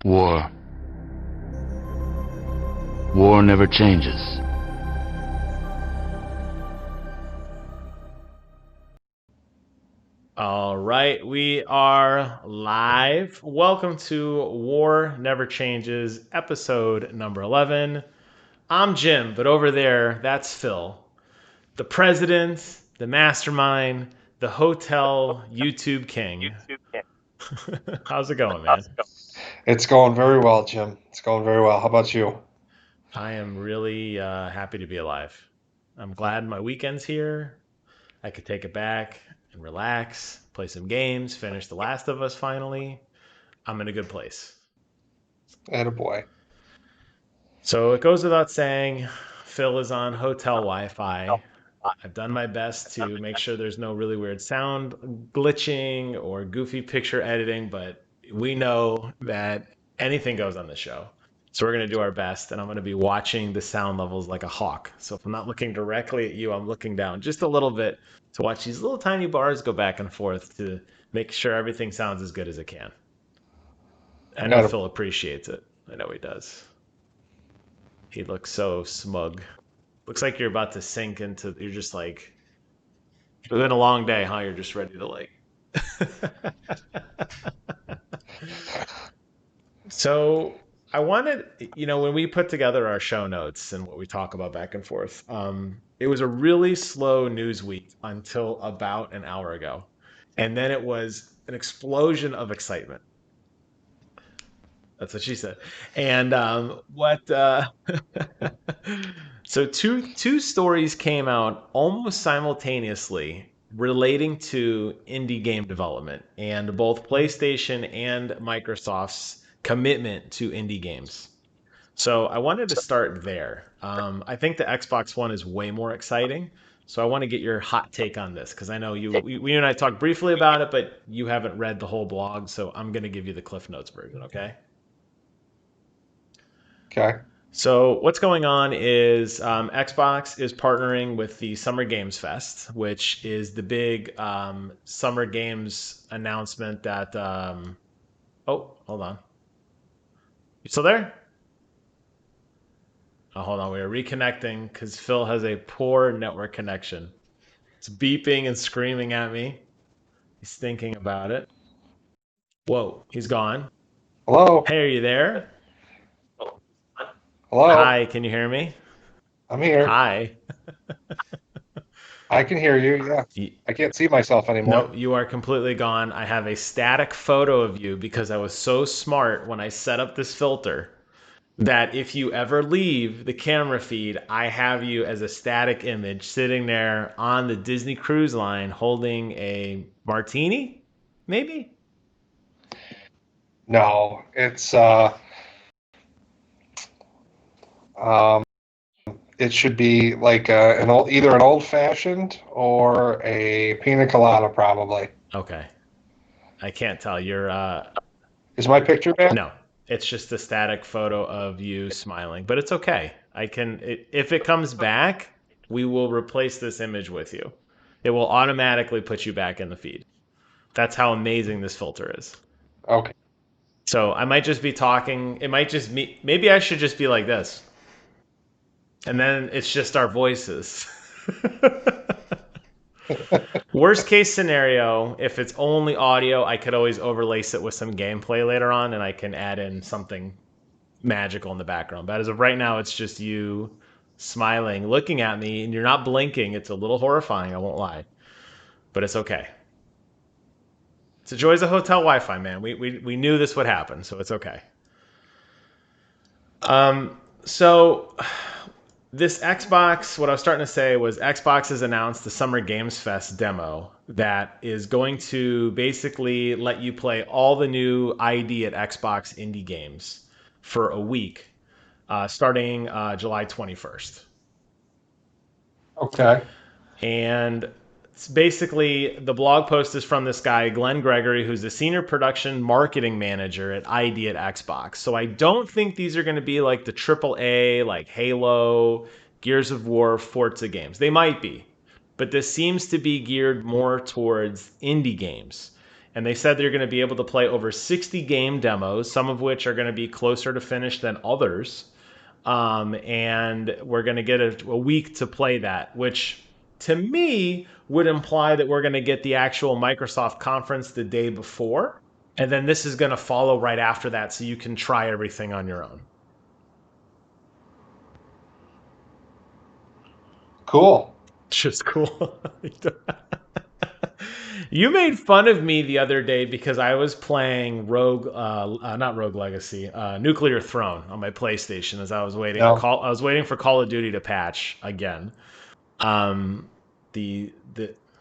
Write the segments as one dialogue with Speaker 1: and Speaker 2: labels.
Speaker 1: War. War never changes.
Speaker 2: All right, we are live. Welcome to War Never Changes, episode number 11. I'm Jim, but over there, that's Phil, the president, the mastermind, the hotel YouTube king. How's it going, man?
Speaker 3: It's going very well, Jim. It's going very well. How about you?
Speaker 2: I am really happy to be alive. I'm glad my weekend's here. I could take it back and relax, play some games, finish The Last of Us finally. I'm in a good place.
Speaker 3: Attaboy.
Speaker 2: So it goes without saying, Phil is on hotel Wi Fi. I've done my best to make sure there's no really weird sound glitching or goofy picture editing, but we know that anything goes on the show. So we're going to do our best, and I'm going to be watching the sound levels like a hawk. So if I'm not looking directly at you, I'm looking down just a little bit to watch these little tiny bars go back and forth to make sure everything sounds as good as it can. I know
Speaker 3: Atta-
Speaker 2: Phil appreciates it. I know he does. He looks so smug. Looks like you're about to sink into. You're just like. It's been a long day, huh? You're just ready to like. So I wanted, when we put together our show notes and what we talk about back and forth, it was a really slow news week until about an hour ago, and then it was an explosion of excitement. That's what she said. And what? So two stories came out almost simultaneously relating to indie game development and both PlayStation and Microsoft's commitment to indie games. So I wanted to start there. I think the Xbox One is way more exciting. So I want to get your hot take on this because I know we and I talked briefly about it, but you haven't read the whole blog. So I'm going to give you the Cliff Notes version. Okay.
Speaker 3: Okay.
Speaker 2: So what's going on is Xbox is partnering with the Summer Games Fest, which is the big Summer Games announcement that. Oh, hold on. You still there? Oh, hold on. We are reconnecting because Phil has a poor network connection. It's beeping and screaming at me. He's thinking about it. Whoa, he's gone.
Speaker 3: Hello.
Speaker 2: Hey, are you there?
Speaker 3: Hello.
Speaker 2: Hi, can you hear me?
Speaker 3: I'm here.
Speaker 2: Hi.
Speaker 3: I can hear you. Yeah.
Speaker 2: Y-
Speaker 3: I can't see myself anymore.
Speaker 2: No, you are completely gone. I have a static photo of you because I was so smart when I set up this filter that if you ever leave the camera feed, I have you as a static image sitting there on the Disney Cruise Line holding a martini, maybe?
Speaker 3: No, it's um it should be like an old either an old fashioned or a pina colada probably.
Speaker 2: Okay. I can't tell.
Speaker 3: Is my picture bad?
Speaker 2: No, it's just a static photo of you smiling, but it's okay. If it comes back, we will replace this image with you. It will automatically put you back in the feed. That's how amazing this filter is.
Speaker 3: Okay.
Speaker 2: So I might just be talking. It might just me. Maybe I should just be like this, and then it's just our voices. Worst case scenario, if it's only audio, I could always overlace it with some gameplay later on, and I can add in something magical in the background. But as of right now, it's just you smiling, looking at me, and you're not blinking. It's a little horrifying, I won't lie. But it's okay. It's the joys of hotel Wi-Fi, man. We knew this would happen, so it's okay. So this Xbox, what I was starting to say was Xbox has announced the Summer Games Fest demo that is going to basically let you play all the new ID at Xbox indie games for a week, starting July 21st.
Speaker 3: Okay.
Speaker 2: And it's basically the blog post is from this guy, Glenn Gregory, who's the senior production marketing manager at ID at Xbox. So I don't think these are going to be like the AAA, like Halo, Gears of War, Forza games. They might be, but this seems to be geared more towards indie games. and they said they're going to be able to play over 60 game demos, some of which are going to be closer to finish than others. And we're going to get a week to play that, which to me would imply that we're going to get the actual Microsoft conference the day before. And then this is going to follow right after that, so you can try everything on your own.
Speaker 3: Cool.
Speaker 2: Just cool. You made fun of me the other day because I was playing not Rogue Legacy, Nuclear Throne on my PlayStation as I was waiting.
Speaker 3: No.
Speaker 2: I was waiting for Call of Duty to patch again. Um, the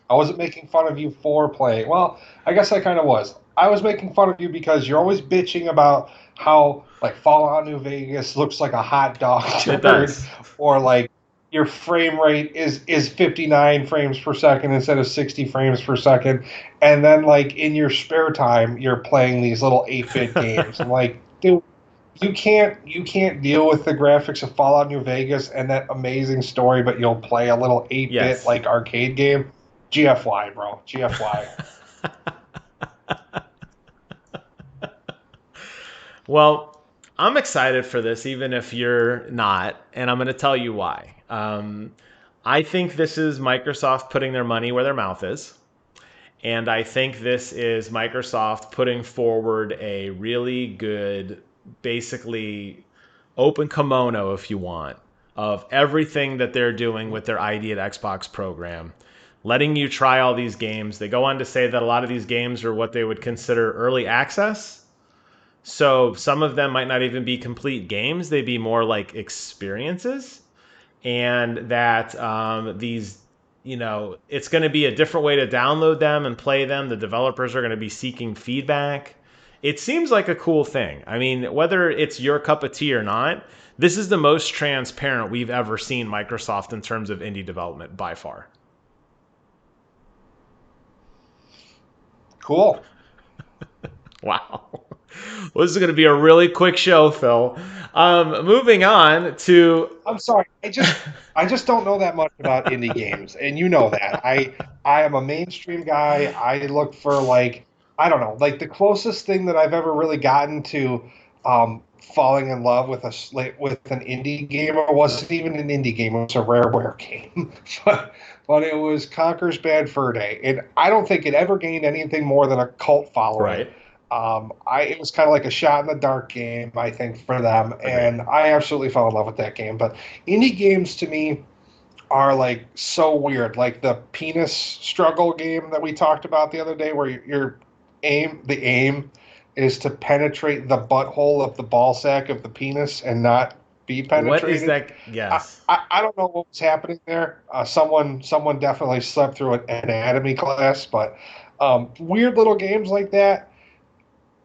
Speaker 3: I wasn't making fun of you for playing. Well, I guess I kind of was. I was making fun of you because you're always bitching about how like Fallout New Vegas looks like a hot dog
Speaker 2: It
Speaker 3: turd,
Speaker 2: does.
Speaker 3: or like your frame rate is 59 frames per second instead of 60 frames per second, and then like in your spare time you're playing these little 8-bit games. I'm like, dude, you can't deal with the graphics of Fallout New Vegas and that amazing story, but you'll play a little 8-bit
Speaker 2: Yes.
Speaker 3: like arcade game. GFY, bro. GFY.
Speaker 2: Well, I'm excited for this, even if you're not, and I'm going to tell you why. I think this is Microsoft putting their money where their mouth is. And I think this is Microsoft putting forward a really good, basically open kimono, if you want, of everything that they're doing with their ID at Xbox program, letting you try all these games. They go on to say that a lot of these games are what they would consider early access. So some of them might not even be complete games, they'd be more like experiences. And that it's going to be a different way to download them and play them. The developers are going to be seeking feedback. It seems like a cool thing. I mean, whether it's your cup of tea or not, this is the most transparent we've ever seen Microsoft in terms of indie development by far.
Speaker 3: Cool.
Speaker 2: Wow. Well, this is going to be a really quick show, Phil. Moving on to.
Speaker 3: I'm sorry. I just don't know that much about indie games, and you know that. I am a mainstream guy. I look for like I don't know, like the closest thing that I've ever really gotten to falling in love with with an indie game. It wasn't even an indie game. It was a Rareware game, but it was Conker's Bad Fur Day, and I don't think it ever gained anything more than a cult following.
Speaker 2: Right.
Speaker 3: It was kind of like a shot in the dark game, I think, for them, and I absolutely fell in love with that game. But indie games to me are like so weird, like the penis struggle game that we talked about the other day, where the aim is to penetrate the butthole of the ball sack of the penis and not be penetrated.
Speaker 2: What is that? Yes.
Speaker 3: I don't know what was happening there. Someone definitely slept through an anatomy class, but weird little games like that.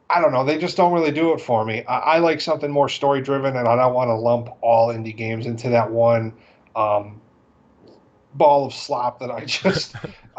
Speaker 3: I don't know. They just don't really do it for me. I like something more story driven, and I don't want to lump all indie games into that one um, ball of slop that I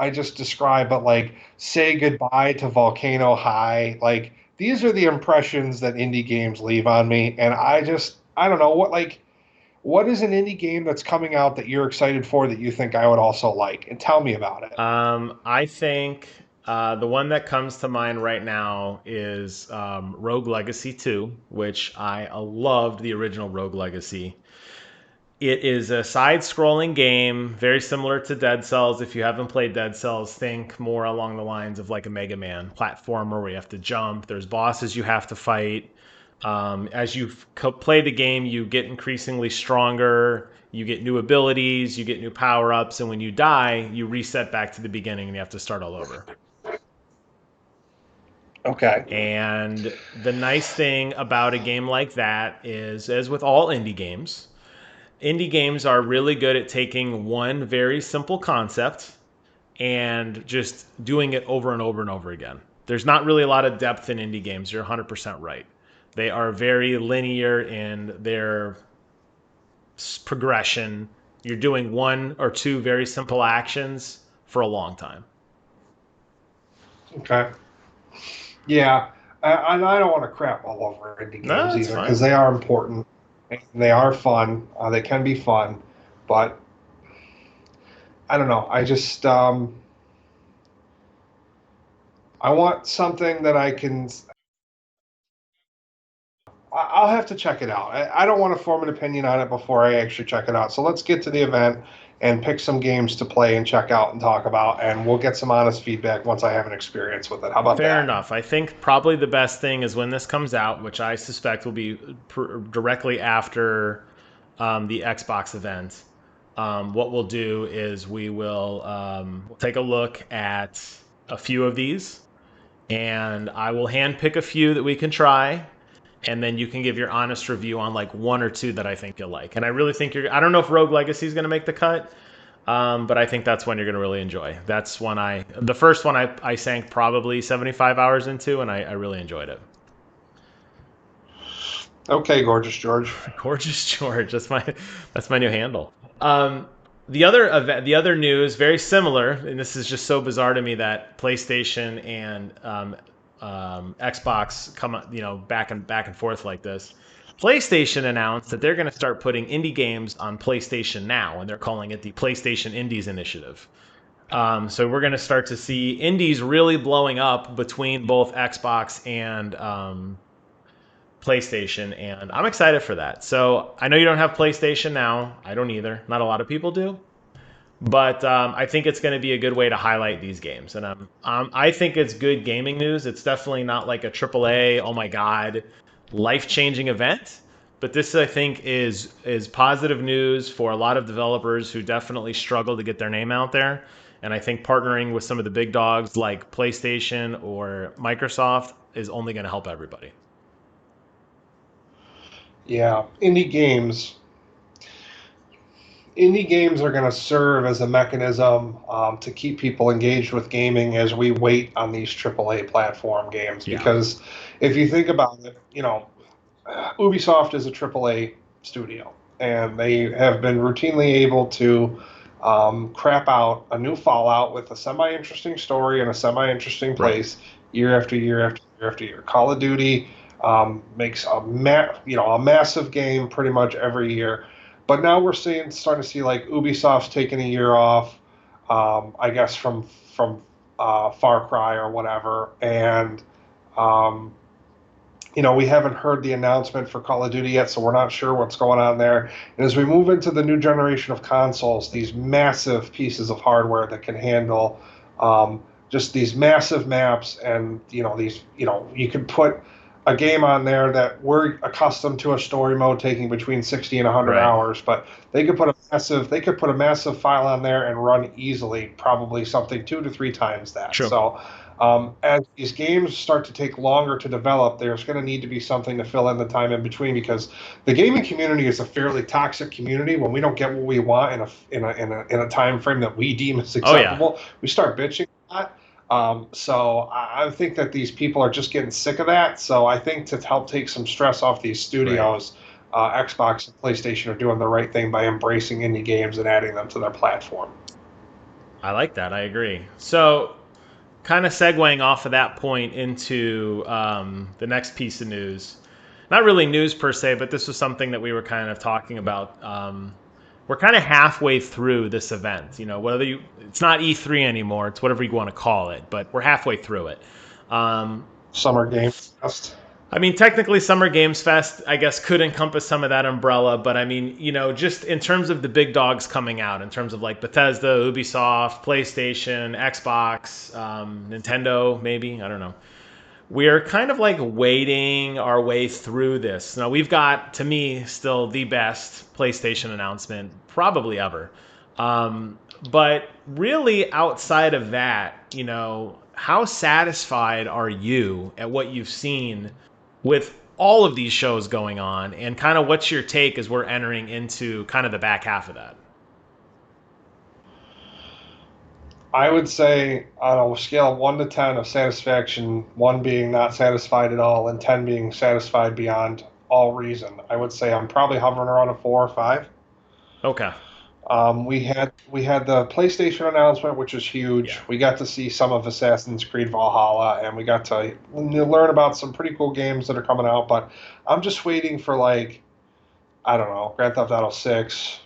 Speaker 3: just described. But like, say goodbye to Volcano High. Like, these are the impressions that indie games leave on me, and I don't know what is an indie game that's coming out that you're excited for that you think I would also like, and tell me about it.
Speaker 2: I think the one that comes to mind right now is Rogue Legacy 2, which I loved the original Rogue Legacy. It is a side-scrolling game, very similar to Dead Cells. If you haven't played Dead Cells, think more along the lines of like a Mega Man platformer where you have to jump. There's bosses you have to fight. As you play the game, you get increasingly stronger. You get new abilities, you get new power-ups, and when you die, you reset back to the beginning and you have to start all over.
Speaker 3: Okay.
Speaker 2: And the nice thing about a game like that is, as with all indie games are really good at taking one very simple concept and just doing it over and over and over again. There's not really a lot of depth in indie games. You're 100% right. They are very linear in their progression. You're doing one or two very simple actions for a long time.
Speaker 3: Okay. Yeah, and I don't want to crap all over indie
Speaker 2: No,
Speaker 3: games
Speaker 2: that's
Speaker 3: either
Speaker 2: fine.
Speaker 3: because they are important and they are fun. They can be fun, but I don't know. I just I want something that I can. I'll have to check it out. I don't want to form an opinion on it before I actually check it out. So let's get to the event and pick some games to play and check out and talk about, and we'll get some honest feedback once I have an experience with it. How about
Speaker 2: Fair
Speaker 3: that?
Speaker 2: enough. I think probably the best thing is when this comes out, which I suspect will be directly after the Xbox event. What we'll do is we'll take a look at a few of these, and I will handpick a few that we can try, and then you can give your honest review on like one or two that I think you'll like. And I really think I don't know if Rogue Legacy is going to make the cut, but I think that's one you're going to really enjoy. That's one the first one I sank probably 75 hours into, and I really enjoyed it.
Speaker 3: Okay, Gorgeous George.
Speaker 2: Gorgeous George, that's my new handle. The other news, very similar, and this is just so bizarre to me that PlayStation and Xbox come, back and forth like this. PlayStation announced that they're going to start putting indie games on PlayStation Now, and they're calling it the PlayStation Indies Initiative. So we're going to start to see indies really blowing up between both Xbox and PlayStation, and I'm excited for that. So I know you don't have PlayStation Now. I don't either. Not a lot of people do. But I think it's going to be a good way to highlight these games, and I think it's good gaming news. It's definitely not like a AAA, oh my god, life-changing event. But this, I think, is positive news for a lot of developers who definitely struggle to get their name out there. And I think partnering with some of the big dogs like PlayStation or Microsoft is only going to help everybody.
Speaker 3: Yeah, indie games are going to serve as a mechanism to keep people engaged with gaming as we wait on these AAA platform games.
Speaker 2: Yeah.
Speaker 3: Because if you think about it, Ubisoft is a AAA studio, and they have been routinely able to crap out a new Fallout with a semi-interesting story and a semi-interesting
Speaker 2: Right.
Speaker 3: place year after year after year after year. Call of Duty makes a massive game pretty much every year, but now we're starting to see like Ubisoft's taking a year off, I guess from Far Cry or whatever, and um, we haven't heard the announcement for Call of Duty yet, so we're not sure what's going on there. And as we move into the new generation of consoles, these massive pieces of hardware that can handle just these massive maps, and you could put a game on there that we're accustomed to a story mode taking between 60 and 100
Speaker 2: Right.
Speaker 3: hours, but they could put a massive file on there and run easily, probably something 2 to 3 times that.
Speaker 2: True.
Speaker 3: So as these games start to take longer to develop, there's going to need to be something to fill in the time in between, because the gaming community is a fairly toxic community. When we don't get what we want in a time frame that we deem as acceptable, we start bitching a lot. So I think that these people are just getting sick of that. So I think to help take some stress off these studios, Xbox and PlayStation are doing the right thing by embracing indie games and adding them to their platform.
Speaker 2: I like that. I agree. So, kind of segueing off of that point into the next piece of news. Not really news per se, but this was something that we were kind of talking about. We're kind of halfway through this event. It's not E3 anymore. It's whatever you want to call it, but we're halfway through it.
Speaker 3: Summer Game Fest.
Speaker 2: I mean, technically, Summer Games Fest, I guess, could encompass some of that umbrella. But I mean, just in terms of the big dogs coming out, in terms of like Bethesda, Ubisoft, PlayStation, Xbox, Nintendo, maybe, I don't know. We're kind of like wading our way through this. Now, we've got, to me, still the best PlayStation announcement probably ever. But really, outside of that, how satisfied are you at what you've seen with all of these shows going on, and kind of what's your take as we're entering into kind of the back half of that?
Speaker 3: I would say on a scale of 1 to 10 of satisfaction, 1 being not satisfied at all, and 10 being satisfied beyond all reason, I would say I'm probably hovering around a 4 or 5.
Speaker 2: Okay.
Speaker 3: We had the PlayStation announcement, which was huge.
Speaker 2: Yeah.
Speaker 3: We got to see some of Assassin's Creed Valhalla, and we got to learn about some pretty cool games that are coming out. But I'm just waiting for, like, I don't know, Grand Theft Auto 6,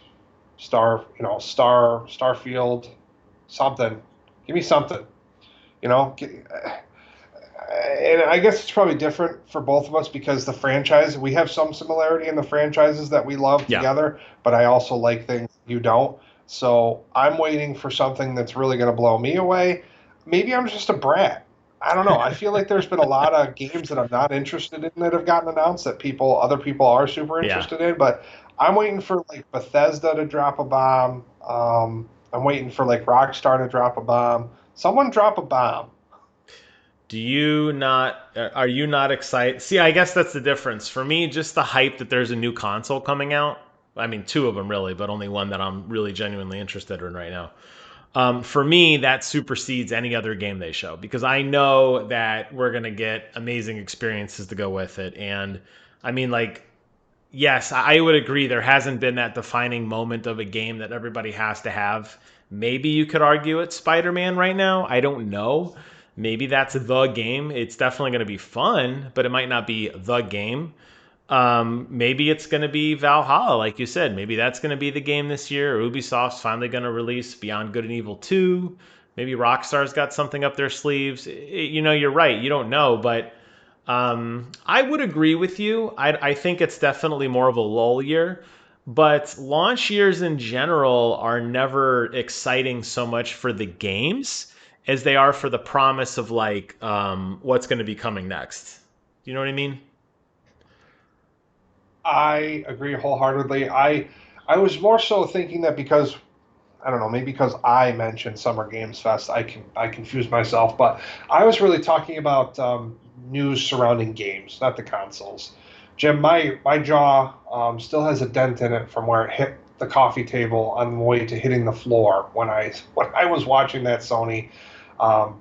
Speaker 3: Starfield, something. Give me something. You know, and I guess it's probably different for both of us because we have some similarity in the franchises that we love
Speaker 2: Yeah.
Speaker 3: together, but I also like things you don't. So I'm waiting for something that's really going to blow me away. Maybe I'm just a brat. I don't know. I feel like there's been a lot of games that I'm not interested in that have gotten announced that other people are super
Speaker 2: Yeah.
Speaker 3: interested in, but I'm waiting for like Bethesda to drop a bomb. I'm waiting for like Rockstar to drop a bomb. Someone drop a bomb.
Speaker 2: Do you not, are you not excited? See, I guess that's the difference. For me, just the hype that there's a new console coming out. I mean, two of them really, but only one that I'm really genuinely interested in right now. For me, that supersedes any other game they show because I know that we're going to get amazing experiences to go with it. And I mean, like, yes, I would agree. There hasn't been that defining moment of a game that everybody has to have. Maybe you could argue it's Spider Man right now. I don't know. Maybe that's the game. It's definitely going to be fun, but it might not be the game. Maybe it's going to be Valhalla, like you said. Maybe that's going to be the game this year. Or Ubisoft's finally going to release Beyond Good and Evil 2. Maybe Rockstar's got something up their sleeves. You're right. You don't know, but I would agree with you. I think it's definitely more of a lull year, but launch years in general are never exciting so much for the games as they are for the promise of like what's going to be coming next. You know what I mean?
Speaker 3: I agree wholeheartedly. I was more so thinking that because I don't know, maybe because I mentioned Summer Games Fest, I confused myself, but I was really talking about news surrounding games, not the consoles. Jim, my jaw still has a dent in it from where it hit the coffee table on the way to hitting the floor when I was watching that Sony um,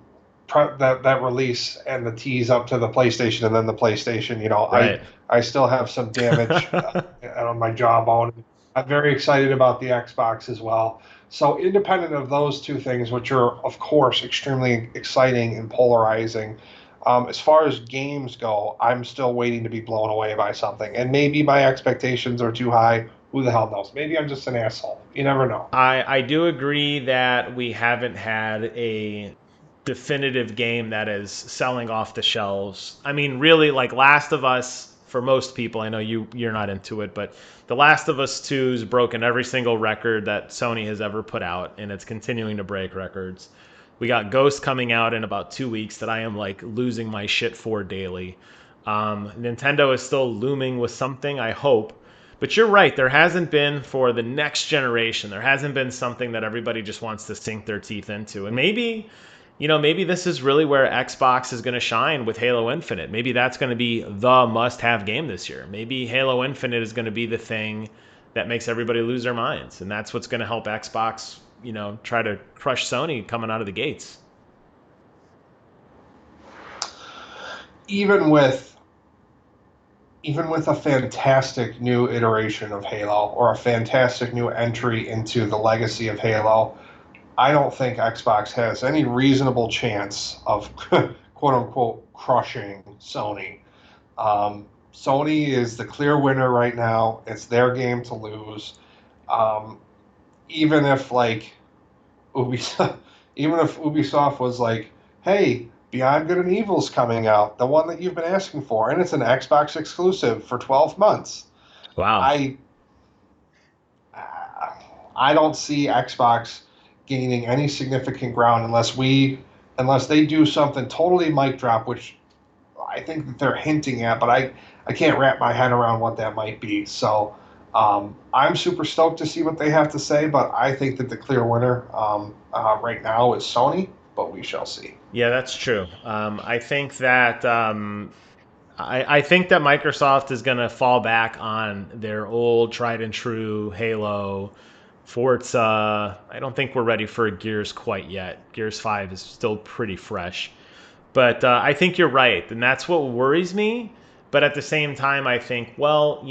Speaker 3: that release and the tease up to the PlayStation and then the PlayStation.
Speaker 2: Right.
Speaker 3: I still have some damage on my jawbone. I'm very excited about the Xbox as well. So independent of those two things, which are of course extremely exciting and polarizing, as far as games go, I'm still waiting to be blown away by something. And maybe my expectations are too high. Who the hell knows? Maybe I'm just an asshole. You never know.
Speaker 2: I do agree that we haven't had a definitive game that is selling off the shelves. I mean, really, like Last of Us, for most people, I know you're not into it, but The Last of Us 2's broken every single record that Sony has ever put out, and it's continuing to break records. We got Ghost coming out in about 2 weeks that I am like losing my shit for daily. Nintendo is still looming with something, I hope. But you're right, there hasn't been for the next generation, there hasn't been something that everybody just wants to sink their teeth into. And maybe this is really where Xbox is going to shine with Halo Infinite. Maybe that's going to be the must have game this year. Maybe Halo Infinite is going to be the thing that makes everybody lose their minds. And that's what's going to help Xbox, try to crush Sony coming out of the gates.
Speaker 3: Even with even with a fantastic new iteration of Halo or a fantastic new entry into the legacy of Halo, I don't think Xbox has any reasonable chance of quote unquote crushing Sony. Sony is the clear winner right now. It's their game to lose. Um, even if like Ubisoft, even if Ubisoft was like, "Hey, Beyond Good and Evil's coming out, the one that you've been asking for, and it's an Xbox exclusive for 12 months."
Speaker 2: Wow.
Speaker 3: I I don't see Xbox gaining any significant ground unless they do something totally mic drop, which I think that they're hinting at, but I can't wrap my head around what that might be. So I'm super stoked to see what they have to say, but I think that the clear winner right now is Sony, but we shall see.
Speaker 2: Yeah, that's true. I think that Microsoft is going to fall back on their old tried and true Halo, Forza. I don't think we're ready for Gears quite yet. Gears 5 is still pretty fresh. But I think you're right. And that's what worries me. But at the same time, I think, well,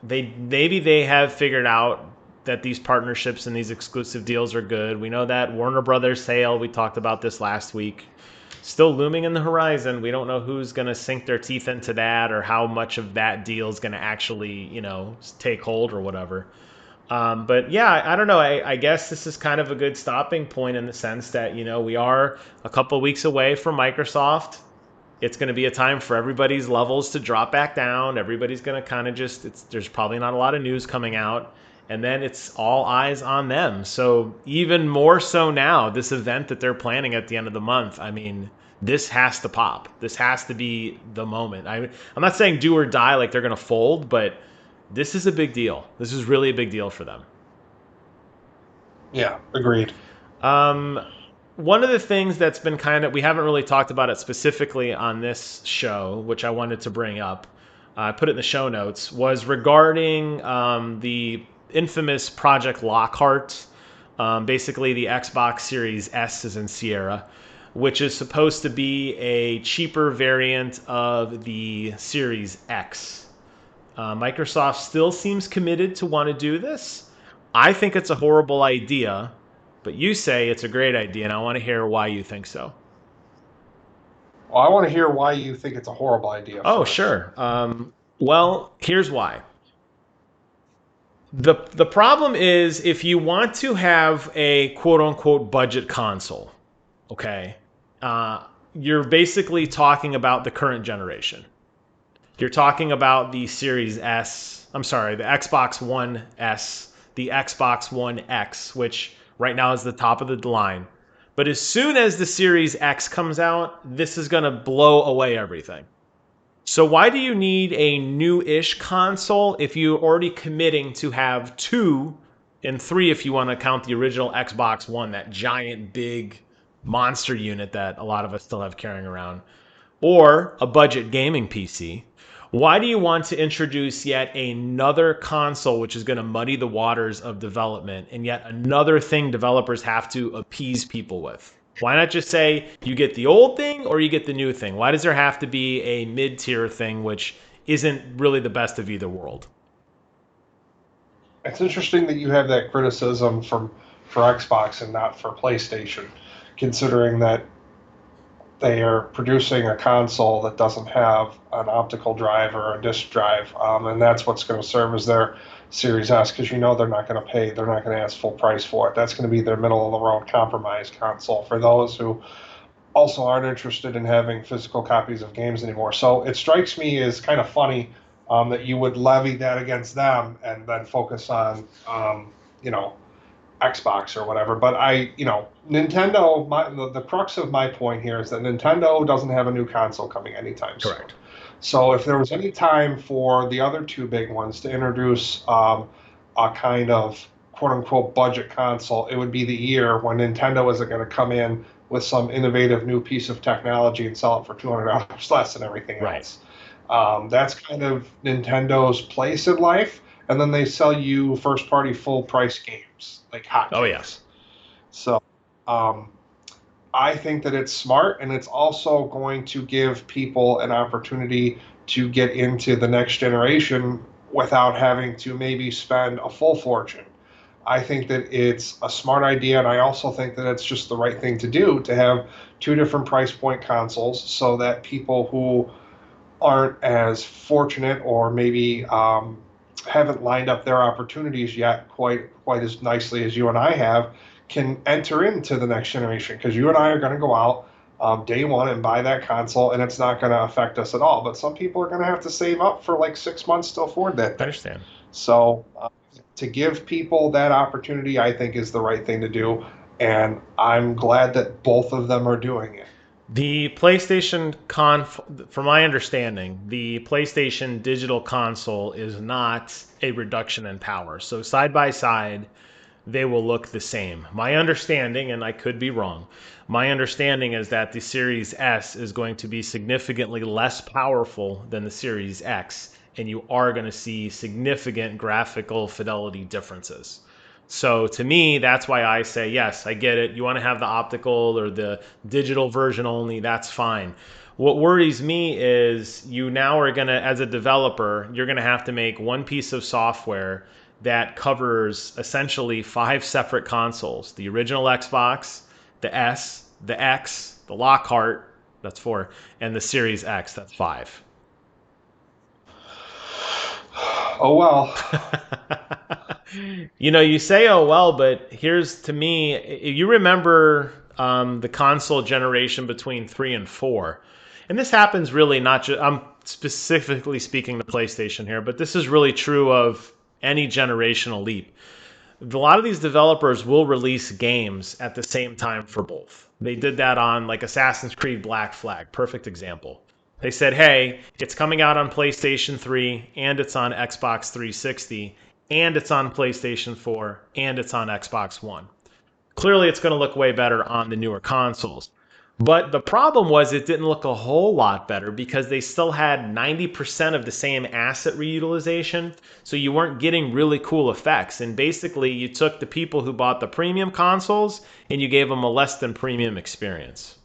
Speaker 2: maybe they have figured out that these partnerships and these exclusive deals are good. We know that Warner Brothers sale, we talked about this last week, still looming in the horizon. We don't know who's going to sink their teeth into that or how much of that deal is going to actually, take hold or whatever. But yeah, I don't know. I guess this is kind of a good stopping point in the sense that, we are a couple of weeks away from Microsoft It's going to be a time for everybody's levels to drop back down. Everybody's going to kind of there's probably not a lot of news coming out. And then it's all eyes on them. So even more so now, this event that they're planning at the end of the month, I mean, this has to pop. This has to be the moment. I'm not saying do or die like they're going to fold, but this is a big deal. This is really a big deal for them.
Speaker 3: Yeah, agreed.
Speaker 2: One of the things that's been we haven't really talked about it specifically on this show, which I wanted to bring up, I put it in the show notes, was regarding the infamous Project Lockhart, basically the Xbox Series S as in Sierra, which is supposed to be a cheaper variant of the Series X. Microsoft still seems committed to want to do this. I think it's a horrible idea, but you say it's a great idea, and I want to hear why you think so.
Speaker 3: Well, I want to hear why you think it's a horrible idea.
Speaker 2: Oh,
Speaker 3: first.
Speaker 2: sure. Well, here's why. The problem is if you want to have a quote unquote budget console, okay, you're basically talking about the current generation. You're talking about the Series S, I'm sorry, the Xbox One S, the Xbox One X, which right now is the top of the line. But as soon as the Series X comes out, this is going to blow away everything. So why do you need a new-ish console if you're already committing to have 2 and 3 if you want to count the original Xbox One, that giant big monster unit that a lot of us still have carrying around, or a budget gaming PC? Why do you want to introduce yet another console which is going to muddy the waters of development and yet another thing developers have to appease people with? Why not just say you get the old thing or you get the new thing? Why does there have to be a mid-tier thing which isn't really the best of either world?
Speaker 3: It's interesting that you have that criticism for Xbox and not for PlayStation, considering that they are producing a console that doesn't have an optical drive or a disk drive, and that's what's going to serve as their Series S, because they're not going to pay, they're not going to ask full price for it. That's going to be their middle of the road compromise console for those who also aren't interested in having physical copies of games anymore. So it strikes me as kind of funny that you would levy that against them and then focus on, you know, Xbox or whatever. But Nintendo, the crux of my point here is that Nintendo doesn't have a new console coming anytime soon.
Speaker 2: Correct.
Speaker 3: So if there was any time for the other two big ones to introduce a kind of quote unquote budget console, it would be the year when Nintendo isn't going to come in with some innovative new piece of technology and sell it for $200 less than everything else. That's kind of Nintendo's place in life. And then they sell you first-party full-price games like hotcakes.
Speaker 2: Oh, yes.
Speaker 3: So I think that it's smart, and it's also going to give people an opportunity to get into the next generation without having to maybe spend a full fortune. I think that it's a smart idea, and I also think that it's just the right thing to do to have 2 different price point consoles so that people who aren't as fortunate or maybe haven't lined up their opportunities yet quite as nicely as you and I have can enter into the next generation, because you and I are going to go out day one and buy that console, and it's not going to affect us at all. But some people are going to have to save up for like 6 months to afford that thing.
Speaker 2: I understand.
Speaker 3: So to give people that opportunity, I think is the right thing to do, and I'm glad that both of them are doing it.
Speaker 2: The PlayStation from my understanding, the PlayStation digital console is not a reduction in power. So side by side, they will look the same. My understanding, and I could be wrong, my understanding is that the Series S is going to be significantly less powerful than the Series X, and you are going to see significant graphical fidelity differences. So to me, that's why I say, yes, I get it. You want to have the optical or the digital version only, that's fine. What worries me is you now are going to, as a developer, you're going to have to make one piece of software that covers essentially 5 separate consoles: the original Xbox, the S, the X, the Lockhart, that's 4, and the Series X, that's 5.
Speaker 3: Oh, well.
Speaker 2: You say, oh, well, but here's to me, you remember the console generation between 3 and 4. And this happens really not just, I'm specifically speaking to PlayStation here, but this is really true of any generational leap. A lot of these developers will release games at the same time for both. They did that on like Assassin's Creed Black Flag, perfect example. They said, hey, it's coming out on PlayStation 3 and it's on Xbox 360 and it's on PlayStation 4 and it's on Xbox One. Clearly, it's going to look way better on the newer consoles. But the problem was it didn't look a whole lot better because they still had 90% of the same asset reutilization. So you weren't getting really cool effects. And basically, you took the people who bought the premium consoles and you gave them a less than premium experience.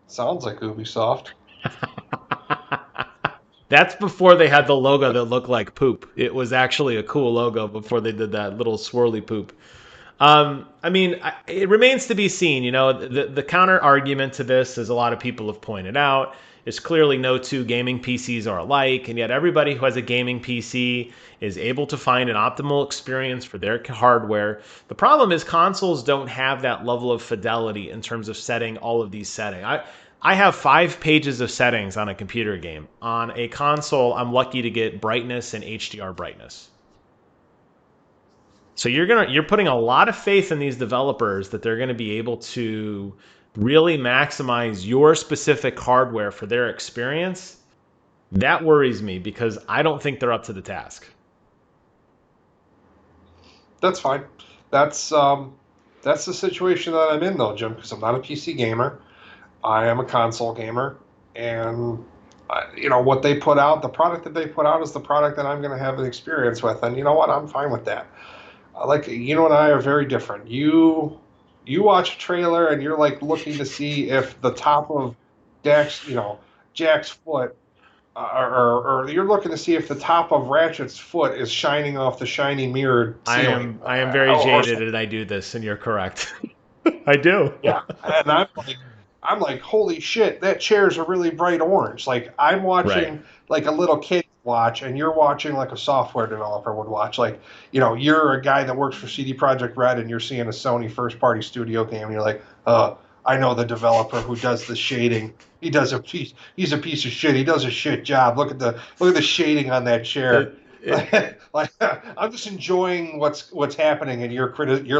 Speaker 3: Sounds like Ubisoft.
Speaker 2: That's before they had the logo that looked like poop. It was actually a cool logo before they did that little swirly poop. I mean, it remains to be seen. You know, the counter argument to this, as a lot of people have pointed out, is clearly no two gaming PCs are alike, and yet everybody who has a gaming PC is able to find an optimal experience for their hardware. The problem is consoles don't have that level of fidelity in terms of setting all of these settings. I have 5 pages of settings on a computer game. On a console, I'm lucky to get brightness and HDR brightness. So you're putting a lot of faith in these developers that they're going to be able to really maximize your specific hardware for their experience. That worries me because I don't think they're up to the task.
Speaker 3: That's fine. That's the situation that I'm in though, Jim, because I'm not a PC gamer. I am a console gamer, and what they put out, the product that they put out is the product that I'm going to have an experience with, and you know what? I'm fine with that. Like you and I are very different. You watch a trailer and you're like looking to see if the top of Jack's foot, or you're looking to see if the top of Ratchet's foot is shining off the shiny mirrored ceiling.
Speaker 2: I am very jaded and I do this, and you're correct. I do.
Speaker 3: Yeah, and I'm like, holy shit, that chair's a really bright orange. Like I'm watching
Speaker 2: Right.
Speaker 3: like a little kid watch, and you're watching like a software developer would watch. Like, you're a guy that works for CD Projekt Red, and you're seeing a Sony first-party studio game, and you're like, I know the developer who does the shading. He's a piece of shit. He does a shit job. Look at the shading on that chair. Like I'm just enjoying what's happening, and you're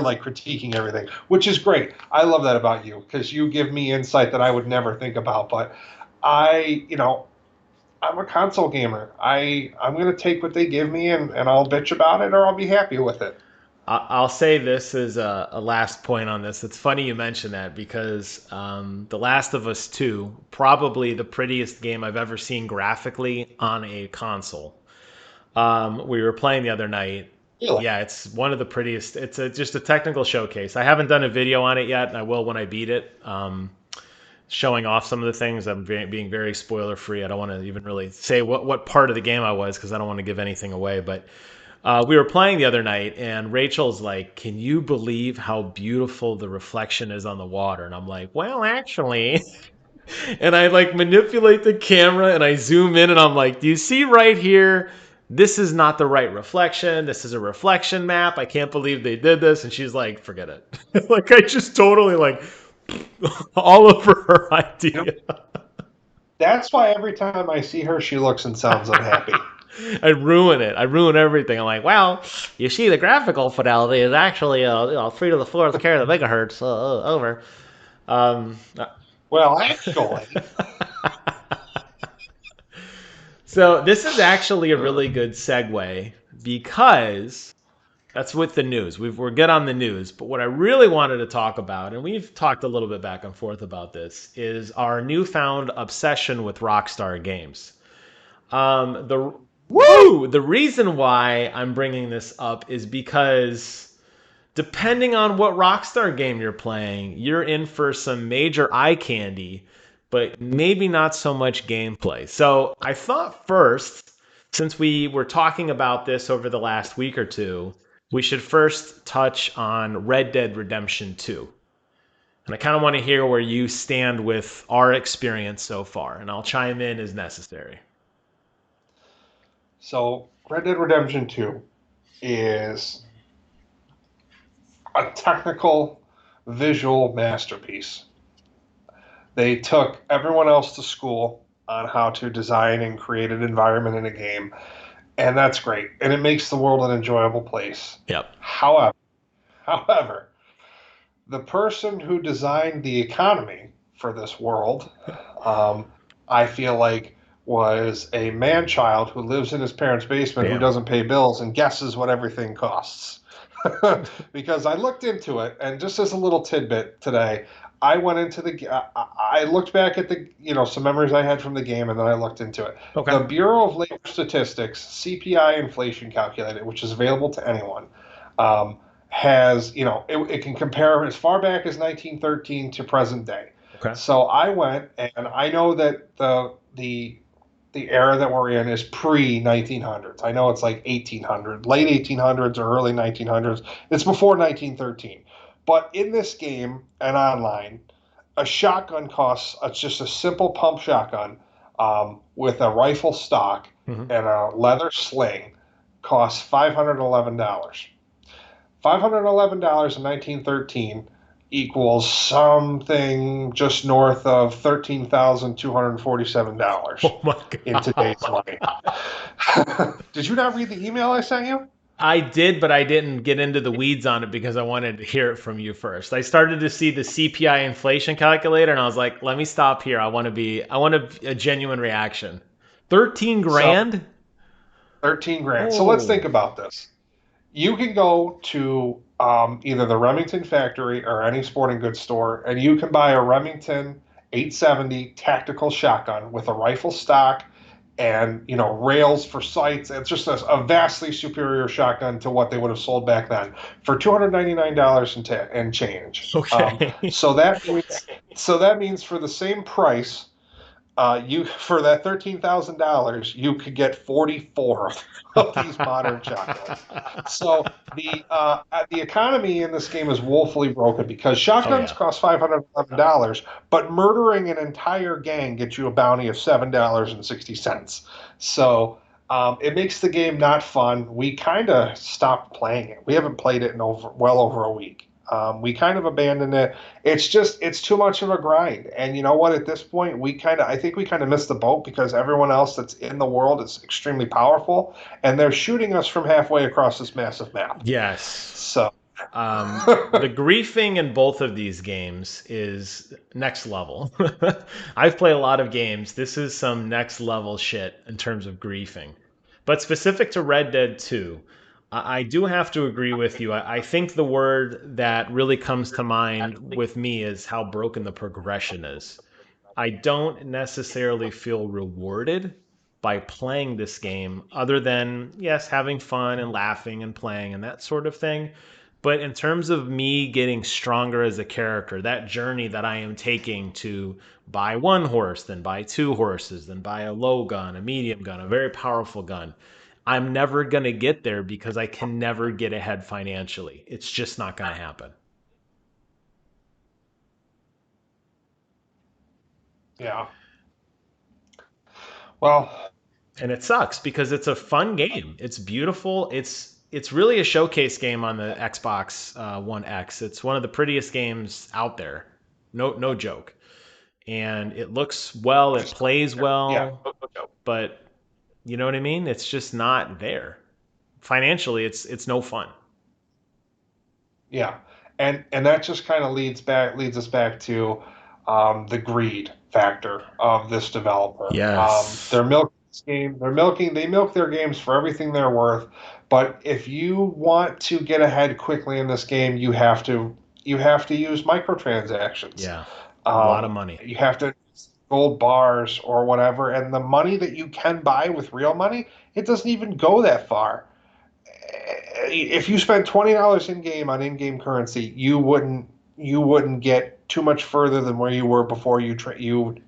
Speaker 3: like critiquing everything, which is great. I love that about you because you give me insight that I would never think about. But I'm a console gamer. I'm gonna take what they give me, and I'll bitch about it or I'll be happy with it.
Speaker 2: I'll say this as a last point on this. It's funny you mention that because The Last of Us 2, probably the prettiest game I've ever seen graphically on a console. We were playing the other night.
Speaker 3: Really?
Speaker 2: Yeah, it's one of the prettiest. It's just a technical showcase. I haven't done a video on it yet, and I will when I beat it. Showing off some of the things. I'm being very spoiler free. I don't want to even really say what part of the game I was because I don't want to give anything away. But we were playing the other night, and Rachel's like, "Can you believe how beautiful the reflection is on the water?" And I'm like, "Well, actually." And I like manipulate the camera and I zoom in and I'm like, do you see right here? This is not the right reflection. This is a reflection map. I can't believe they did this. And she's like, forget it. Like I just totally like all over her
Speaker 3: You know,
Speaker 2: idea.
Speaker 3: that's why every time I see her, she looks and sounds unhappy.
Speaker 2: I ruin it. I ruin everything. I'm like, well, you see, the graphical fidelity is actually 3 to the 4th carrier of megahertz over. Um,
Speaker 3: Well, actually,
Speaker 2: So this is actually a really good segue because that's with the news. We're good on the news, but what I really wanted to talk about, and we've talked a little bit back and forth about this, is our newfound obsession with Rockstar games. The
Speaker 3: woo!
Speaker 2: the reason why I'm bringing this up is because depending on what Rockstar game you're playing, you're in for some major eye candy, but maybe not so much gameplay. So I thought first, since we were talking about this over the last week or two, we should first touch on Red Dead Redemption 2. And I kind of want to hear where you stand with our experience so far, and I'll chime in as necessary.
Speaker 3: So, Red Dead Redemption 2 is a technical, visual masterpiece. They took everyone else to school on how to design and create an environment in a game, and that's great. And it makes the world an enjoyable place.
Speaker 2: Yep.
Speaker 3: However, the person who designed the economy for this world, um, I feel like, was a man child who lives in his parents' basement who
Speaker 2: Damn.
Speaker 3: doesn't pay bills and guesses what everything costs. Because I looked into it, and just as a little tidbit today, I went into I looked back at the, some memories I had from the game, and then I looked into it.
Speaker 2: Okay.
Speaker 3: The Bureau of Labor Statistics CPI inflation calculator, which is available to anyone, um, has, it can compare as far back as 1913 to present day.
Speaker 2: Okay.
Speaker 3: So I went, and I know that the era that we're in is pre 1900s. I know it's like 1800, late 1800s or early 1900s. It's before 1913. But in this game and online, a shotgun costs, it's just a simple pump shotgun with a rifle stock
Speaker 2: Mm-hmm.
Speaker 3: and a leather sling costs $511. $511 in 1913 equals something just north of $13,247
Speaker 2: Oh my
Speaker 3: in today's
Speaker 2: God.
Speaker 3: money. Did you not read the email I sent you?
Speaker 2: I did, but I didn't get into the weeds on it because I wanted to hear it from you first. I started to see the CPI inflation calculator and I was like, let me stop here. I want a genuine reaction. 13
Speaker 3: So
Speaker 2: grand?
Speaker 3: 13 grand. So let's
Speaker 2: Oh,
Speaker 3: think about this. You can go to either the Remington factory or any sporting goods store, and you can buy a Remington 870 tactical shotgun with a rifle stock and rails for sights. It's just a vastly superior shotgun to what they would have sold back then for $299 and change.
Speaker 2: okay.
Speaker 3: So that means for the same price, you for that $13,000, you could get 44 of these modern shotguns. So the economy in this game is woefully broken because
Speaker 2: Oh,
Speaker 3: shotguns
Speaker 2: yeah.
Speaker 3: cost $511, but murdering an entire gang gets you a bounty of $7.60. So it makes the game not fun. We kind of stopped playing it. We haven't played it in well over a week. We kind of abandoned it. It's too much of a grind. And you know what? At this point, I think we kind of missed the boat because everyone else that's in the world is extremely powerful, and they're shooting us from halfway across this massive map.
Speaker 2: Yes.
Speaker 3: So,
Speaker 2: The griefing in both of these games is next level. I've played a lot of games. This is some next level shit in terms of griefing. But specific to Red Dead 2, I do have to agree with you. I think the word that really comes to mind with me is how broken the progression is. I don't necessarily feel rewarded by playing this game, other than, yes, having fun and laughing and playing and that sort of thing. But in terms of me getting stronger as a character, that journey that I am taking to buy one horse, then buy two horses, then buy a low gun, a medium gun, a very powerful gun, I'm never going to get there because I can never get ahead financially. It's just not going to happen.
Speaker 3: yeah. Well,
Speaker 2: And it sucks because it's a fun game. It's beautiful. It's really a showcase game on the Xbox One X. It's one of the prettiest games out there. No joke. And it looks well, it plays
Speaker 3: yeah.
Speaker 2: well, but you know what I mean? It's just not there. Financially, it's no fun.
Speaker 3: Yeah, and that just kind of leads us back to the greed factor of this developer.
Speaker 2: Yes.
Speaker 3: They're milking this game. They milk their games for everything they're worth. But if you want to get ahead quickly in this game, you have to use microtransactions.
Speaker 2: Yeah. A lot of
Speaker 3: Um,
Speaker 2: money.
Speaker 3: you have to gold bars or whatever, and the money that you can buy with real money, it doesn't even go that far. If you spent $20 in game on in-game currency, you wouldn't get too much further than where you were before you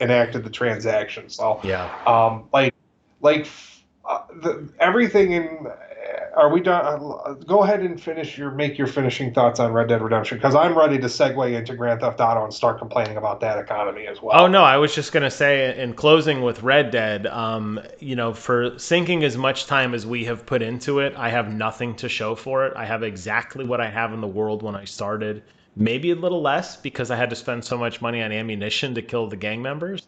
Speaker 3: enacted the transaction. So,
Speaker 2: Yeah.
Speaker 3: like everything in. Are we done? Go ahead and make your finishing thoughts on Red Dead Redemption because I'm ready to segue into Grand Theft Auto and start complaining about that economy as
Speaker 2: Oh
Speaker 3: well.
Speaker 2: no, I was just gonna say in closing with Red Dead, for sinking as much time as we have put into it, I have nothing to show for it. I have exactly what I have in the world when I started. maybe a little less because I had to spend so much money on ammunition to kill the gang members.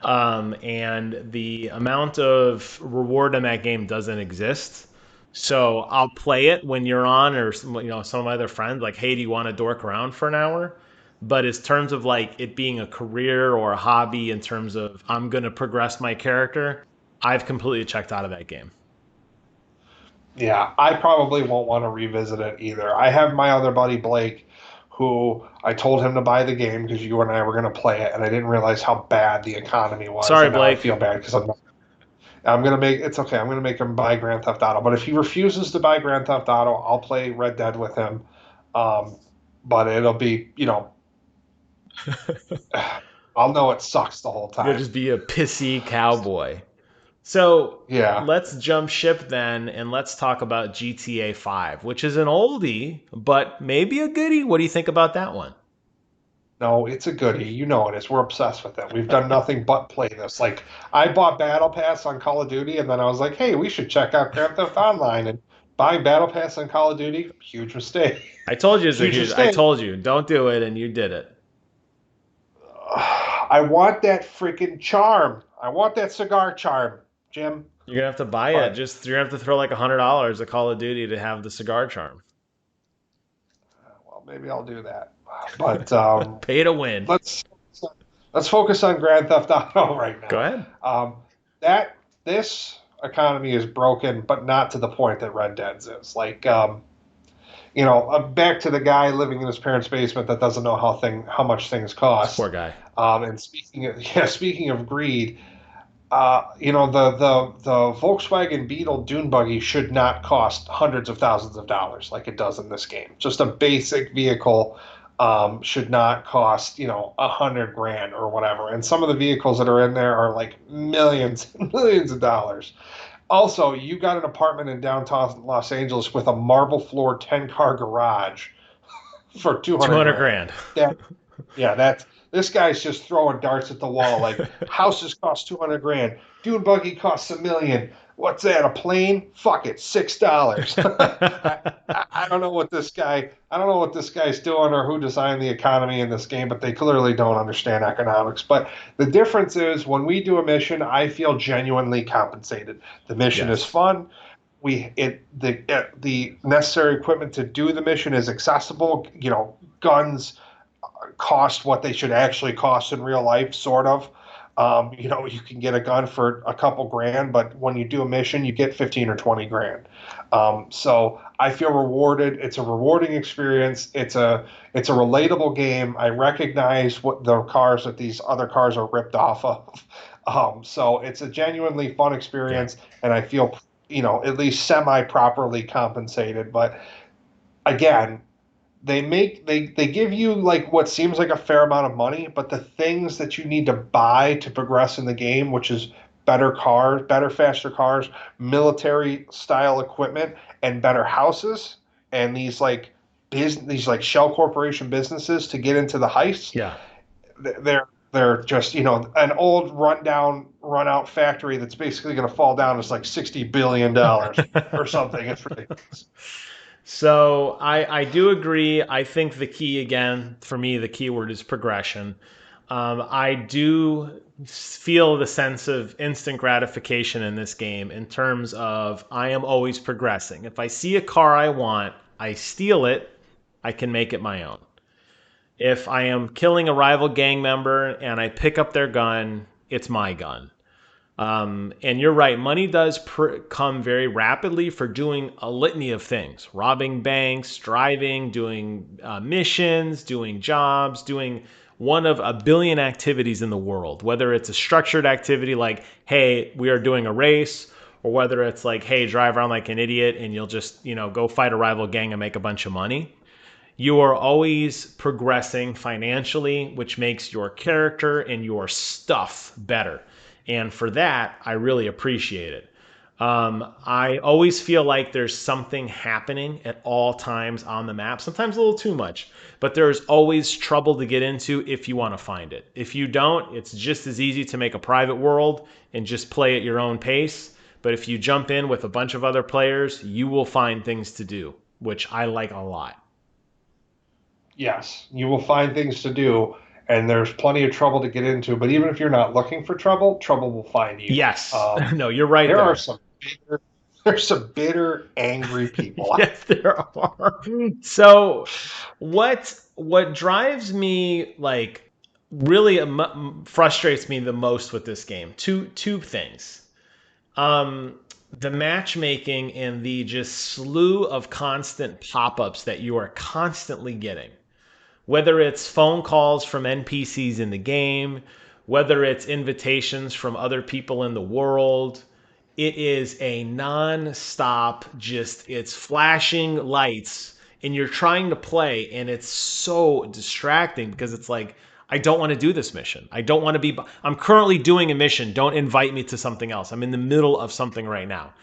Speaker 2: And the amount of reward in that game doesn't exist. So I'll play it when you're on, or some of my other friends like, hey, do you want to dork around for an hour? But in terms of like it being a career or a hobby, in terms of I'm gonna progress my character, I've completely checked out of that game.
Speaker 3: Yeah, I probably won't want to revisit it either. I have my other buddy Blake, who I told him to buy the game because you and I were going to play it, and I didn't realize how bad the economy was,
Speaker 2: Sorry,
Speaker 3: and now I
Speaker 2: Blake.
Speaker 3: feel bad because I'm gonna make it's okay. I'm gonna make him buy Grand Theft Auto, but if he refuses to buy Grand Theft Auto, I'll play Red Dead with him. Um, but it'll be, I'll know it sucks the whole
Speaker 2: You'll
Speaker 3: time.
Speaker 2: just be a pissy cowboy. So
Speaker 3: Yeah.
Speaker 2: let's jump ship then and let's talk about GTA 5, which is an oldie, but maybe a goodie. What do you think about that one?
Speaker 3: No, it's a goodie. You know it is. We're obsessed with it. We've done nothing but play this. Like I bought Battle Pass on Call of Duty, and then I was like, "Hey, we should check out Grand Theft Online." And buying Battle Pass on Call of Duty, huge mistake.
Speaker 2: I told you it's a
Speaker 3: Huge
Speaker 2: huge. I
Speaker 3: mistake.
Speaker 2: told you, don't do it, and you did it.
Speaker 3: I want that freaking charm. I want that cigar charm, Jim.
Speaker 2: You're gonna have to buy it.
Speaker 3: But
Speaker 2: Just you're gonna have to throw like $100 at Call of Duty to have the cigar charm.
Speaker 3: well, maybe I'll do that. But
Speaker 2: Pay to win.
Speaker 3: let's let's focus on Grand Theft Auto right
Speaker 2: Go
Speaker 3: now.
Speaker 2: ahead.
Speaker 3: That this economy is broken, but not to the point that Red Dead's is. Like, back to the guy living in his parents' basement that doesn't know how much things
Speaker 2: This poor
Speaker 3: cost.
Speaker 2: guy.
Speaker 3: And speaking of greed, the Volkswagen Beetle dune buggy should not cost hundreds of thousands of dollars like it does in this game. Just a basic vehicle should not cost 100 grand or whatever. And some of the vehicles that are in there are like millions, millions of dollars. Also, you got an apartment in downtown Los Angeles with a marble floor 10-car garage for 200
Speaker 2: 200
Speaker 3: grand.
Speaker 2: grand.
Speaker 3: That yeah, that's this guy's just throwing darts at the wall. Like houses cost 200 grand, dune buggy costs a million. What's that? A plane? Fuck it, $6. I don't know what this guy. I don't know what this guy's doing or who designed the economy in this game, but they clearly don't understand economics. But the difference is when we do a mission, I feel genuinely compensated. The mission is
Speaker 2: Yes.
Speaker 3: fun. The necessary equipment to do the mission is accessible. Guns cost what they should actually cost in real life, sort of. You can get a gun for a couple grand, but when you do a mission, you get 15 or 20 grand. So I feel rewarded. It's a rewarding experience. It's a relatable game. I recognize what the cars that these other cars are ripped off of. So it's a genuinely fun
Speaker 2: Yeah.
Speaker 3: experience, and I feel at least semi properly compensated. But again, they give you like what seems like a fair amount of money, but the things that you need to buy to progress in the game, which is better cars, better, faster cars, military style equipment, and better houses, and these like shell corporation businesses to get into the heists,
Speaker 2: Yeah.
Speaker 3: they're just an old run out factory that's basically going to fall down as like $60 billion or something. It's ridiculous.
Speaker 2: So I do agree. I think the key again for me, the key word is progression. I do feel the sense of instant gratification in this game in terms of I am always progressing. If I see a car I want, I steal it. I can make it my own. If I am killing a rival gang member and I pick up their gun, it's my gun. And you're right, money does come very rapidly for doing a litany of things: robbing banks, driving, doing missions, doing jobs, doing one of a billion activities in the world, whether it's a structured activity like, hey, we are doing a race, or whether it's like, hey, drive around like an idiot and you'll just, go fight a rival gang and make a bunch of money. You are always progressing financially, which makes your character and your stuff better. And for that, I really appreciate it. I always feel like there's something happening at all times on the map, sometimes a little too much, but there's always trouble to get into if you want to find it. If you don't, it's just as easy to make a private world and just play at your own pace. But if you jump in with a bunch of other players, you will find things to do, which I like a lot.
Speaker 3: Yes, you will find things to do, and there's plenty of trouble to get into. But even if you're not looking for trouble, trouble will find you.
Speaker 2: Yes. No, you're right
Speaker 3: There are
Speaker 2: there.
Speaker 3: some bitter, there's some bitter, angry people out.
Speaker 2: Yes, there are. So, what drives me like really frustrates me the most with this game? Two things. Um, the matchmaking and the just slew of constant pop-ups that you are constantly getting. Whether it's phone calls from NPCs in the game, whether it's invitations from other people in the world, it is a non-stop, just it's flashing lights and you're trying to play and it's so distracting because it's like I don't want to do this mission. I don't want to be I'm currently doing a mission. Don't invite me to something else. I'm in the middle of something right now.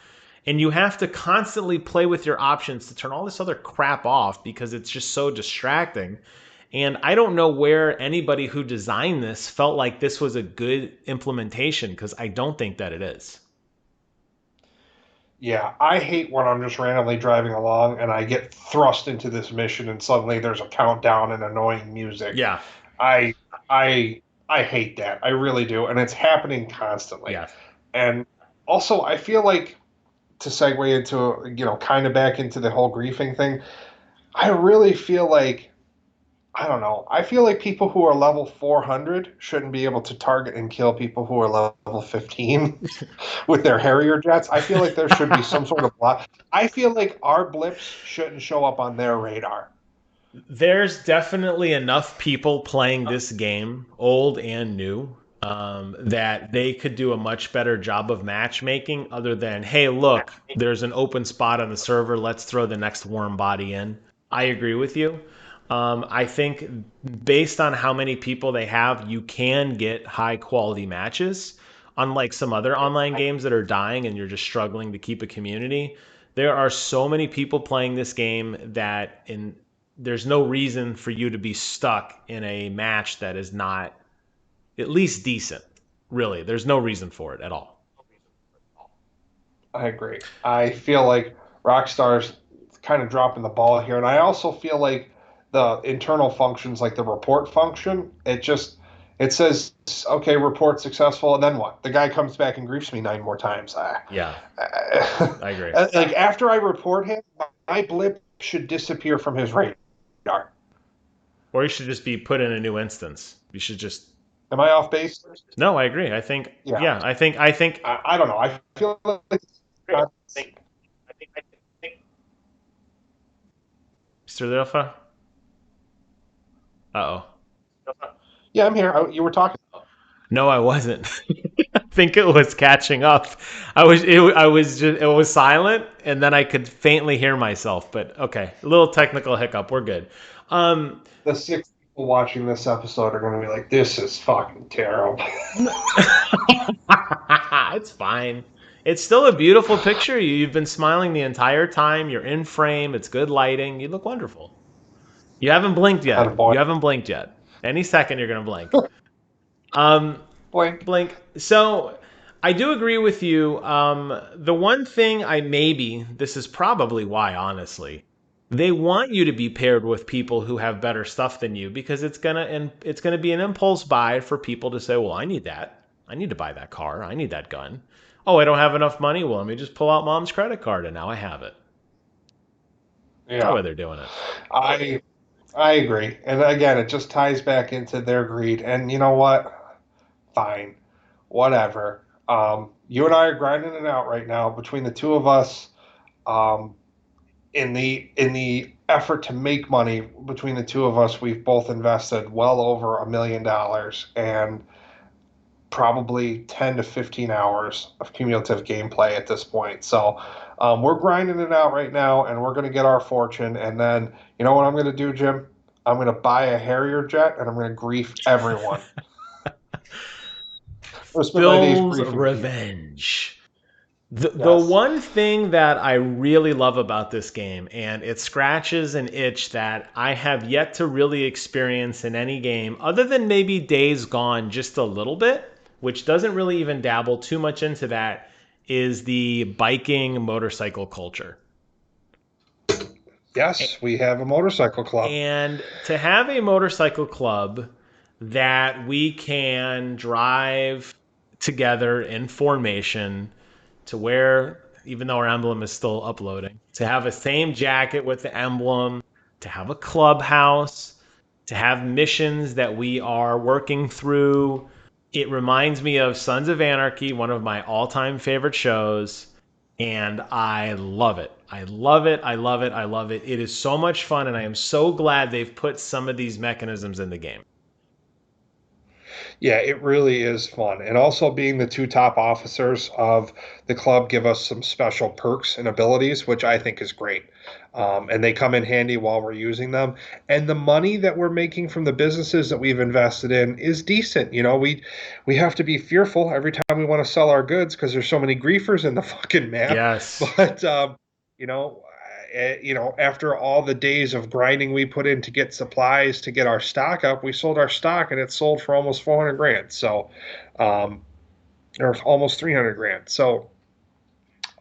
Speaker 2: And you have to constantly play with your options to turn all this other crap off because it's just so distracting. And I don't know where anybody who designed this felt like this was a good implementation because I don't think that it is.
Speaker 3: Yeah, I hate when I'm just randomly driving along and I get thrust into this mission and suddenly there's a countdown and annoying music.
Speaker 2: Yeah.
Speaker 3: I I hate that. I really do, and it's happening constantly.
Speaker 2: Yeah.
Speaker 3: And also, I feel like to segue into, kind of back into the whole griefing thing, I really feel like I don't know. I feel like people who are level 400 shouldn't be able to target and kill people who are level 15 with their Harrier jets. I feel like there should be some sort of block. I feel like our blips shouldn't show up on their radar.
Speaker 2: There's definitely enough people playing this game, old and new, that they could do a much better job of matchmaking other than, hey, look, there's an open spot on the server. Let's throw the next warm body in. I agree with you. I think based on how many people they have, you can get high quality matches. Unlike some other online games that are dying and you're just struggling to keep a community, there are so many people playing this game that there's no reason for you to be stuck in a match that is not at least decent. Really, there's no reason for it at all.
Speaker 3: I agree. I feel like Rockstar's kind of dropping the ball here, and I also feel like the internal functions, like the report function, it says, okay, report successful, and then what? The guy comes back and griefs me 9 more times.
Speaker 2: Yeah, I agree.
Speaker 3: Like after I report him, my blip should disappear from his radar.
Speaker 2: Or you should just be put in a new instance. You should just
Speaker 3: Am I off base?
Speaker 2: no. I agree. I think
Speaker 3: Yeah.
Speaker 2: yeah. I think
Speaker 3: I don't know. I feel like
Speaker 2: Mr. Alpha. Uh oh.
Speaker 3: yeah, I'm here. You were talking.
Speaker 2: No, I wasn't. I think it was catching up. I was silent, and then I could faintly hear myself. But okay, a little technical hiccup. We're good. Um,
Speaker 3: The 6 people watching this episode are going to be like, "This is fucking terrible."
Speaker 2: it's fine. It's still a beautiful picture. You've been smiling the entire time. You're in frame. It's good lighting. You look wonderful. You haven't blinked yet.
Speaker 3: Attaboy.
Speaker 2: You haven't blinked yet. Any second you're gonna blink. Um,
Speaker 3: Blink.
Speaker 2: Blink. So I do agree with you. The one thing I maybe this is probably why, honestly, they want you to be paired with people who have better stuff than you because it's gonna be an impulse buy for people to say, well, I need that. I need to buy that car. I need that gun. Oh, I don't have enough money. Well, let me just pull out mom's credit card and now I have it. That's the
Speaker 3: Yeah,
Speaker 2: way they're doing it.
Speaker 3: I I agree. And again, it just ties back into their greed. And you know what? Fine, whatever. You and I are grinding it out right now between the two of us. Um, in the effort to make money between the two of us, we've both invested well over $1 million and probably 10 to 15 hours of cumulative gameplay at this point. So we're grinding it out right now, and we're going to get our fortune. And then, you know what I'm going to do, Jim? I'm going to buy a Harrier jet, and I'm going to grief everyone. I'm spend my days
Speaker 2: Phil's
Speaker 3: griefing people.
Speaker 2: Revenge. The
Speaker 3: Yes.
Speaker 2: one thing that I really love about this game, and it scratches an itch that I have yet to really experience in any game, other than maybe Days Gone just a little bit, which doesn't really even dabble too much into that, is the biking motorcycle culture.
Speaker 3: Yes, we have a motorcycle club.
Speaker 2: And to have a motorcycle club that we can drive together in formation to wear, even though our emblem is still uploading, to have a same jacket with the emblem, to have a clubhouse, to have missions that we are working through. It reminds me of Sons of Anarchy, one of my all time favorite shows. And I love it. I love it. I love it. I love it. It is so much fun. And I am so glad they've put some of these mechanisms in the game.
Speaker 3: Yeah, it really is fun. And also being the two top officers of the club give us some special perks and abilities, which I think is great. And they come in handy while we're using them. And the money that we're making from the businesses that we've invested in is decent. We have to be fearful every time we want to sell our goods because there's so many griefers in the fucking map.
Speaker 2: Yes.
Speaker 3: But you know, after all the days of grinding we put in to get supplies to get our stock up, we sold our stock and it sold for almost 400 grand. So, um, or almost 300 grand. So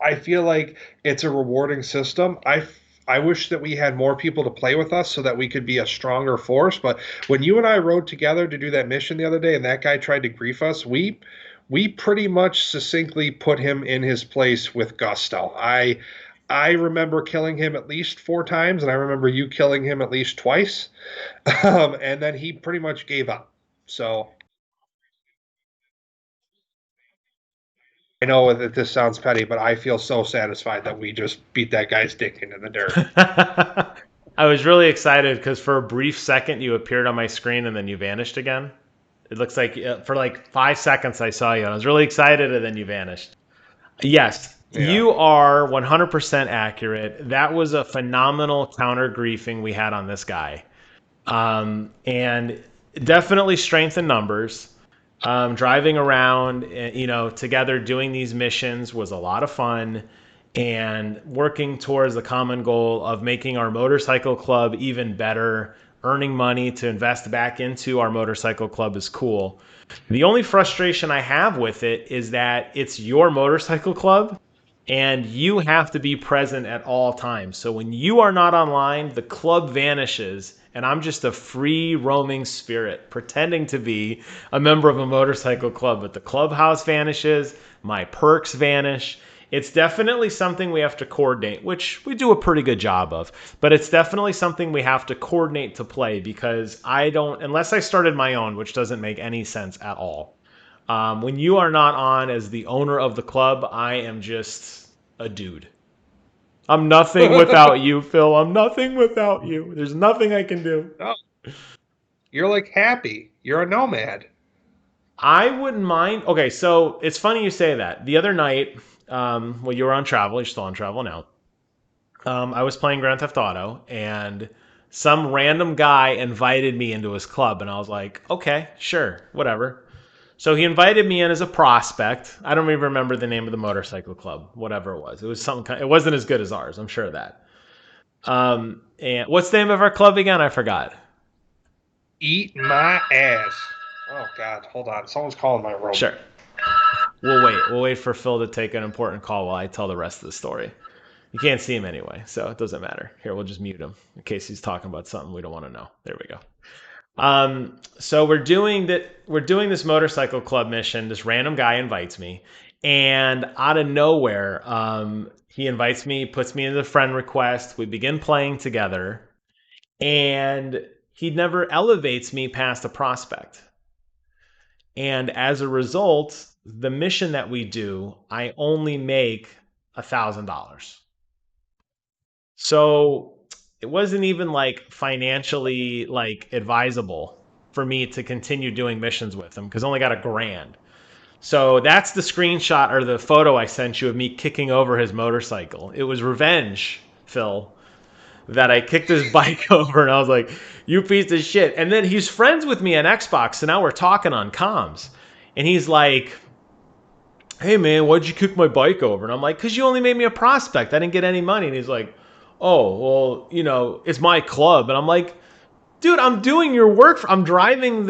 Speaker 3: I feel like it's a rewarding system. I wish that we had more people to play with us so that we could be a stronger force. But when you and I rode together to do that mission the other day, and that guy tried to grief us, we pretty much succinctly put him in his place with gusto. I remember killing him at least 4 times, and I remember you killing him at least twice. And then he pretty much gave up. So I know that this sounds petty, but I feel so satisfied that we just beat that guy's dick into the dirt.
Speaker 2: I was really excited because for a brief second you appeared on my screen and then you vanished again. It looks like for like 5 seconds I saw you and I was really excited and then you vanished. Yes,
Speaker 3: Yeah.
Speaker 2: you are 100% accurate. That was a phenomenal counter griefing we had on this guy. And definitely strength in numbers. Driving around, together doing these missions was a lot of fun, and working towards the common goal of making our motorcycle club even better. Earning money to invest back into our motorcycle club is cool. The only frustration I have with it is that it's your motorcycle club and you have to be present at all times. So when you are not online, the club vanishes and I'm just a free roaming spirit pretending to be a member of a motorcycle club, but the clubhouse vanishes, my perks vanish. It's definitely something we have to coordinate, which we do a pretty good job of, but it's definitely something we have to coordinate to play because I don't, unless I started my own, which doesn't make any sense at all. When you are not on as the owner of the club, I am just a dude. I'm nothing without you, Phil. I'm nothing without you. There's nothing I can do.
Speaker 3: No, you're like happy. You're a nomad.
Speaker 2: I wouldn't mind. Okay, so it's funny you say that. The other night, you were on travel. You're still on travel now. I was playing Grand Theft Auto, and some random guy invited me into his club, and I was like, okay, sure, whatever. So he invited me in as a prospect. I don't even remember the name of the motorcycle club, whatever it was. It was something. It wasn't as good as ours. I'm sure of that. And what's the name of our club again? I forgot.
Speaker 3: Eat my ass. Oh God, hold on. Someone's calling my room.
Speaker 2: Sure. We'll wait. We'll wait for Phil to take an important call while I tell the rest of the story. You can't see him anyway, so it doesn't matter. Here, we'll just mute him in case he's talking about something we don't want to know. There we go. So we're doing that. We're doing this motorcycle club mission. This random guy invites me, and out of nowhere, he invites me, puts me in the friend request. We begin playing together, and he never elevates me past a prospect. And as a result, the mission that we do, I only make $1,000. So it wasn't even like financially like advisable for me to continue doing missions with him because I only got $1,000. So that's the screenshot or the photo I sent you of me kicking over his motorcycle. It was revenge, Phil, that I kicked his bike over and I was like, you piece of shit. And then he's friends with me on Xbox. So now we're talking on comms. And he's like, hey man, why'd you kick my bike over? And I'm like, because you only made me a prospect. I didn't get any money. And he's like, oh, well, it's my club. And I'm like, dude, I'm doing your work. I'm driving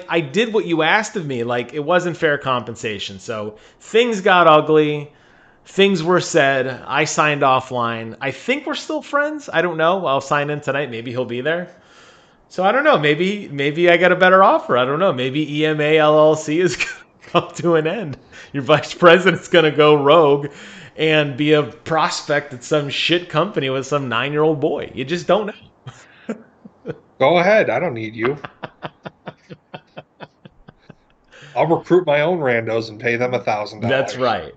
Speaker 2: I did what you asked of me. Like, it wasn't fair compensation. So things got ugly. things were said. I signed offline. I think we're still friends. I don't know. I'll sign in tonight. Maybe he'll be there. So I don't know. Maybe I got a better offer. I don't know. Maybe EMA LLC is going to come to an end. Your vice president's going to go rogue and be a prospect at some shit company with some 9-year-old boy. You just don't know.
Speaker 3: Go ahead. I don't need you. I'll recruit my own randos and pay them $1,000.
Speaker 2: That's right.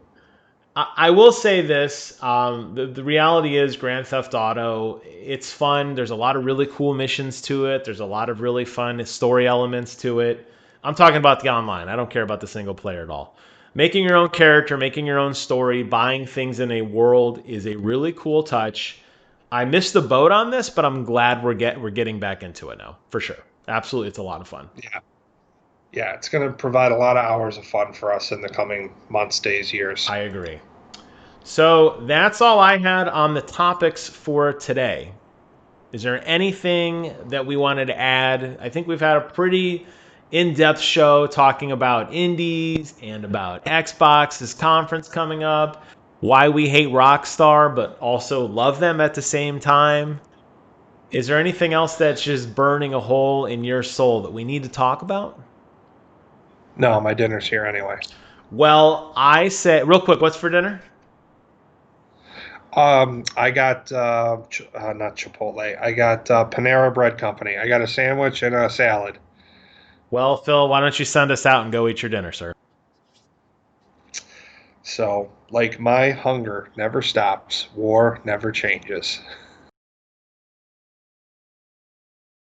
Speaker 2: I will say this. The reality is Grand Theft Auto, it's fun. There's a lot of really cool missions to it. There's a lot of really fun story elements to it. I'm talking about the online. I don't care about the single player at all. Making your own character, making your own story, buying things in a world is a really cool touch. I missed the boat on this, but I'm glad we're getting back into it now, for sure. Absolutely, it's a lot of fun.
Speaker 3: Yeah. Yeah, it's going to provide a lot of hours of fun for us in the coming months, days, years.
Speaker 2: I agree. So that's all I had on the topics for today. Is there anything that we wanted to add? I think we've had a pretty in-depth show talking about indies and about Xbox, this conference coming up, why we hate Rockstar but also love them at the same time. Is there anything else that's just burning a hole in your soul that we need to talk about?
Speaker 3: No, my dinner's here anyway.
Speaker 2: Well, I say, real quick, what's for dinner?
Speaker 3: I got not Chipotle. I got Panera Bread Company. I got a sandwich and a salad.
Speaker 2: Well, Phil, why don't you send us out and go eat your dinner, sir?
Speaker 3: So, like my hunger never stops, war never changes.